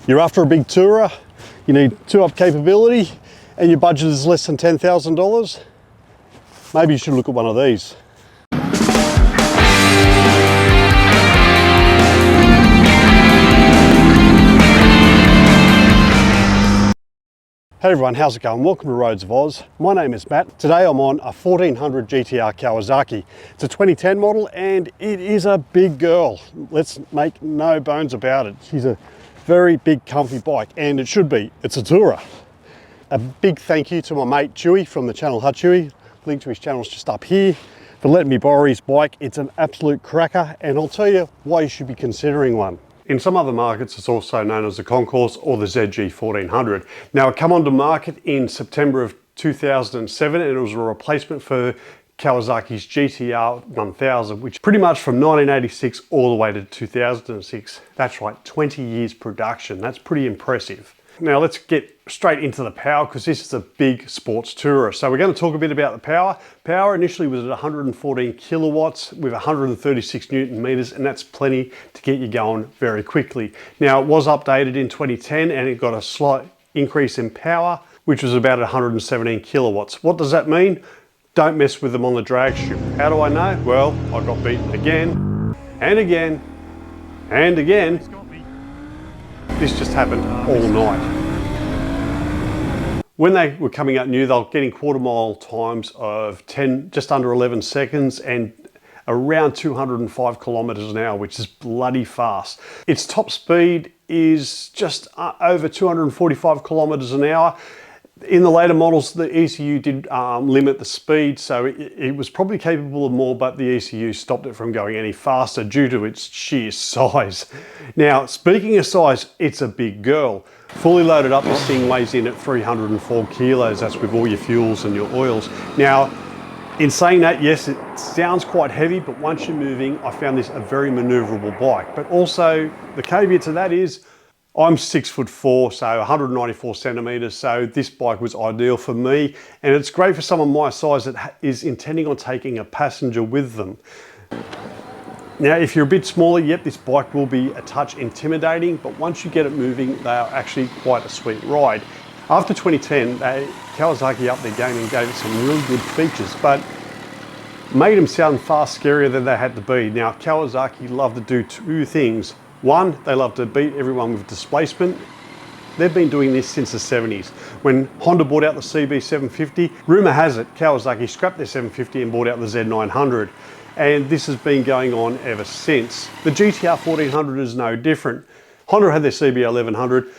You're after a big tourer, you need two-up capability, and your budget is less than $10,000, maybe you should look at one of these. Hey everyone, how's it going? Welcome to Roads of Oz. My name is Matt. Today I'm on a 1400 GTR Kawasaki. It's a 2010 model and it is a big girl. Let's make no bones about it. She's a very big comfy bike, and it should be. It's a tourer. A big thank you to my mate Chewy from the channel Hut Chewy. Link to his channel is just up here, for letting me borrow his bike. It's an absolute cracker, and I'll tell you why you should be considering one. In some other markets, it's also known as the Concourse or the ZG1400. Now, it came onto market in September of 2007, and it was a replacement for Kawasaki's GTR1000, which pretty much from 1986 all the way to 2006. That's right, 20 years production. That's pretty impressive. Now let's get straight into the power, because this is a big sports tourer. So we're going to talk a bit about the power. Power initially was at 114 kilowatts with 136 Newton meters, and that's plenty to get you going very quickly. Now it was updated in 2010 and it got a slight increase in power, which was about 117 kilowatts. What does that mean? Don't mess with them on the drag strip. How do I know? Well, I got beaten again and again and again. This just happened all night. When they were coming out new, they were getting quarter mile times of 10, just under 11 seconds and around 205 kilometers an hour, which is bloody fast. Its top speed is just over 245 kilometers an hour. In the later models, the ECU did limit the speed, so it was probably capable of more, but the ECU stopped it from going any faster due to its sheer size. Now, speaking of size, it's a big girl. Fully loaded up, this thing weighs in at 304 kilos. That's with all your fuels and your oils. Now, in saying that, yes, it sounds quite heavy, but once you're moving, I found this a very maneuverable bike. But also, the caveat to that is, I'm 6'4", so 194 centimeters, so this bike was ideal for me, and it's great for someone my size that is intending on taking a passenger with them. Now, if you're a bit smaller, yep, this bike will be a touch intimidating, but once you get it moving, they are actually quite a sweet ride. After 2010, Kawasaki upped their game and gave it some really good features, but made them sound far scarier than they had to be. Now, Kawasaki love to do two things. One, they love to beat everyone with displacement. They've been doing this since the 70s. When Honda bought out the CB750, rumor has it Kawasaki scrapped their 750 and bought out the Z900. And this has been going on ever since. The GTR1400 is no different. Honda had their CB1100,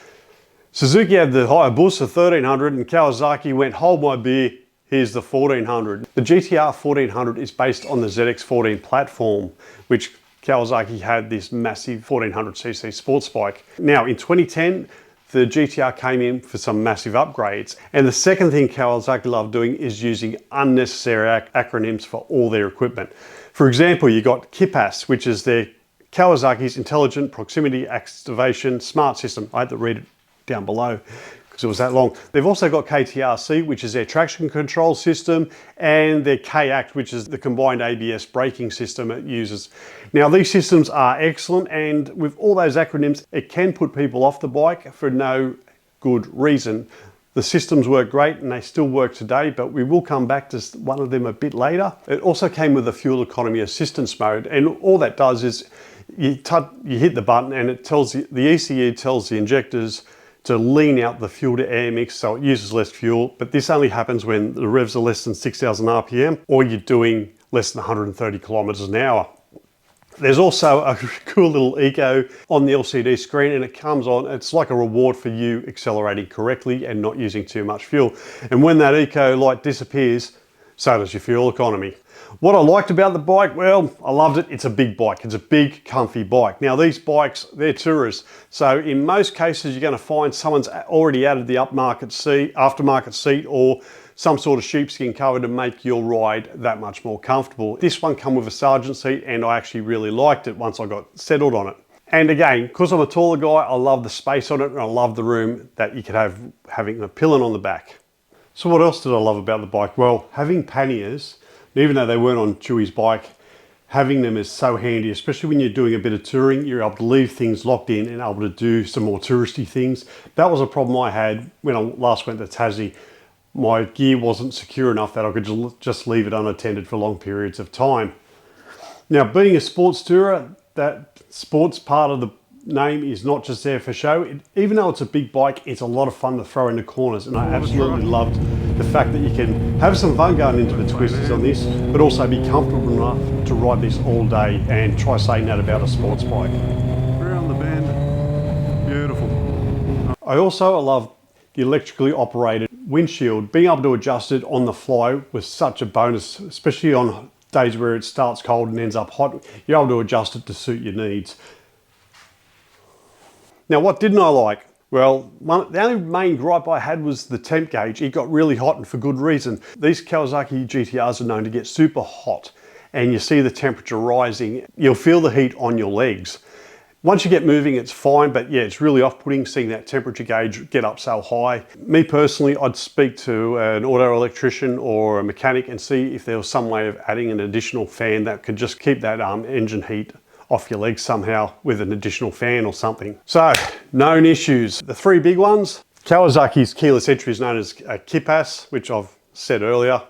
Suzuki had the Hayabusa 1300, and Kawasaki went, hold my beer, here's the 1400. The GTR1400 is based on the ZX14 platform, which Kawasaki had this massive 1400cc sports bike. Now in 2010, the GTR came in for some massive upgrades. And the second thing Kawasaki love doing is using unnecessary acronyms for all their equipment. For example, you got KIPAS, which is their Kawasaki's Intelligent Proximity Activation Smart System. I had to read it down below because it was that long. They've also got KTRC, which is their traction control system, and their K-ACT, which is the combined ABS braking system it uses. Now, these systems are excellent, and with all those acronyms, it can put people off the bike for no good reason. The systems work great and they still work today, but we will come back to one of them a bit later. It also came with a fuel economy assistance mode, and all that does is you hit the button and it tells you, the ECU tells the injectors to lean out the fuel to air mix so it uses less fuel, but this only happens when the revs are less than 6,000 RPM or you're doing less than 130 kilometers an hour. There's also a cool little eco on the LCD screen, and it comes on, it's like a reward for you accelerating correctly and not using too much fuel. And when that eco light disappears, so does your fuel economy. What I liked about the bike, well, I loved it. It's a big bike. It's a big, comfy bike. Now, these bikes, they're tourers. So in most cases, you're going to find someone's already added the aftermarket seat or some sort of sheepskin cover to make your ride that much more comfortable. This one came with a sergeant seat, and I actually really liked it once I got settled on it. And again, because I'm a taller guy, I love the space on it, and I love the room that you could have having a pillion on the back. So what else did I love about the bike? Well, having panniers, even though they weren't on Chewy's bike, having them is so handy, especially when you're doing a bit of touring. You're able to leave things locked in and able to do some more touristy things. That was a problem I had when I last went to Tassie. My gear wasn't secure enough that I could just leave it unattended for long periods of time. Now, being a sports tourer, that sports part of the name is not just there for show. Even though it's a big bike, it's a lot of fun to throw into corners, and I absolutely loved the fact that you can have some fun going into the twists on this, but also be comfortable enough to ride this all day, and try saying that about a sports bike. Around the bend, beautiful. I also love the electrically operated windshield. Being able to adjust it on the fly was such a bonus, especially on days where it starts cold and ends up hot. You're able to adjust it to suit your needs. Now, what didn't I like? Well, the only main gripe I had was the temp gauge. It got really hot, and for good reason. These Kawasaki GTRs are known to get super hot, and you see the temperature rising. You'll feel the heat on your legs. Once you get moving, it's fine, but yeah, it's really off-putting seeing that temperature gauge get up so high. Me personally, I'd speak to an auto electrician or a mechanic and see if there was some way of adding an additional fan that could just keep that engine heat off your legs somehow with an additional fan or something. So, known issues. The three big ones. Kawasaki's keyless entry is known as a KIPAS, which I've said earlier.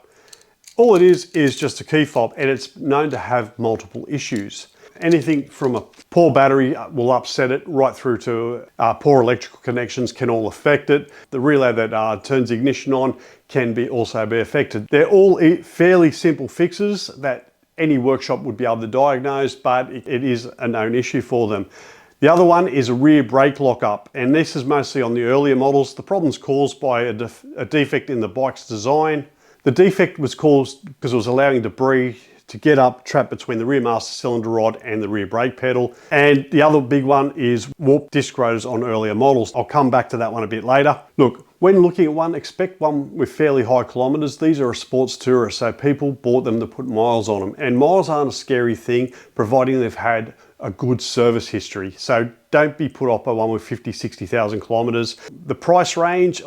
All it is just a key fob, and it's known to have multiple issues. Anything from a poor battery will upset it, right through to poor electrical connections can all affect it. The relay that turns the ignition on can also be affected. They're all fairly simple fixes that any workshop would be able to diagnose, but it is a known issue for them. The other one is a rear brake lockup, and this is mostly on the earlier models. The problem's caused by a defect in the bike's design. The defect was caused because it was allowing debris to get up, trapped between the rear master cylinder rod and the rear brake pedal. And the other big one is warped disc rotors on earlier models. I'll come back to that one a bit later. Look, when looking at one, expect one with fairly high kilometers. These are a sports tourer, so people bought them to put miles on them. And miles aren't a scary thing, providing they've had a good service history. So don't be put off by one with 50, 60,000 kilometers. The price range,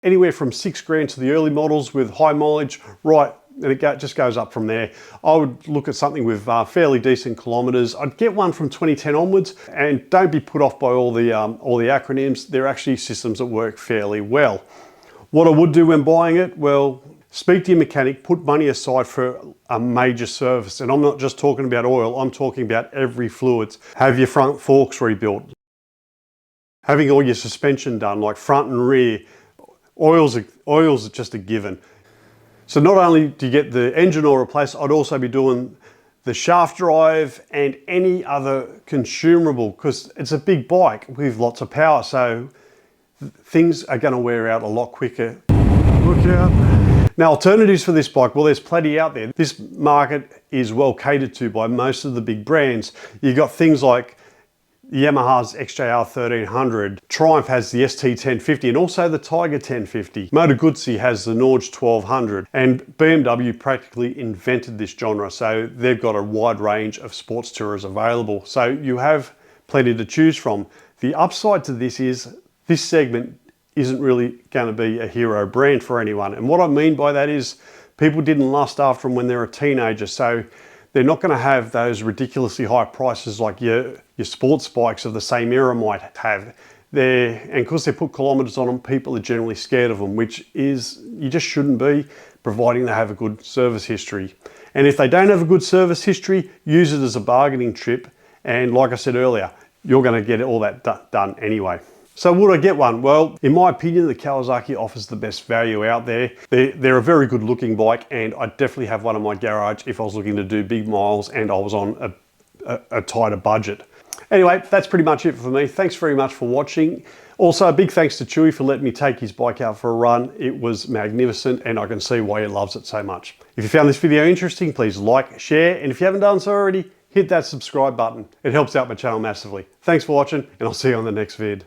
anywhere from $6,000 to the early models with high mileage, right? And it just goes up from there. I would look at something with fairly decent kilometers. I'd get one from 2010 onwards, and don't be put off by all the acronyms. They're actually systems that work fairly well. What I would do when buying it, well, speak to your mechanic, put money aside for a major service. And I'm not just talking about oil, I'm talking about every fluids. Have your front forks rebuilt. Having all your suspension done, like front and rear. Oils are just a given. So not only do you get the engine oil replaced, I'd also be doing the shaft drive and any other consumable, because it's a big bike with lots of power, so things are going to wear out a lot quicker. Look out. Now, alternatives for this bike, well, there's plenty out there. This market is well catered to by most of the big brands. You've got things like Yamaha's XJR1400, Triumph has the ST1050 and also the Tiger 1050. Moto Guzzi has the Norge 1200, and BMW practically invented this genre, so they've got a wide range of sports tourers available. So you have plenty to choose from. The upside to this is this segment isn't really going to be a hero brand for anyone. And what I mean by that is people didn't lust after them when they were a teenager, so they're not going to have those ridiculously high prices like your sports bikes of the same era might have. And because they put kilometers on them, people are generally scared of them, which is, you just shouldn't be, providing they have a good service history. And if they don't have a good service history, use it as a bargaining chip. And like I said earlier, you're going to get all that done anyway. So would I get one? Well, in my opinion, the Kawasaki offers the best value out there. They're a very good looking bike, and I definitely have one in my garage if I was looking to do big miles and I was on a tighter budget. Anyway, that's pretty much it for me. Thanks very much for watching. Also, a big thanks to Chewy for letting me take his bike out for a run. It was magnificent, and I can see why he loves it so much. If you found this video interesting, please like, share, and if you haven't done so already, hit that subscribe button. It helps out my channel massively. Thanks for watching, and I'll see you on the next vid.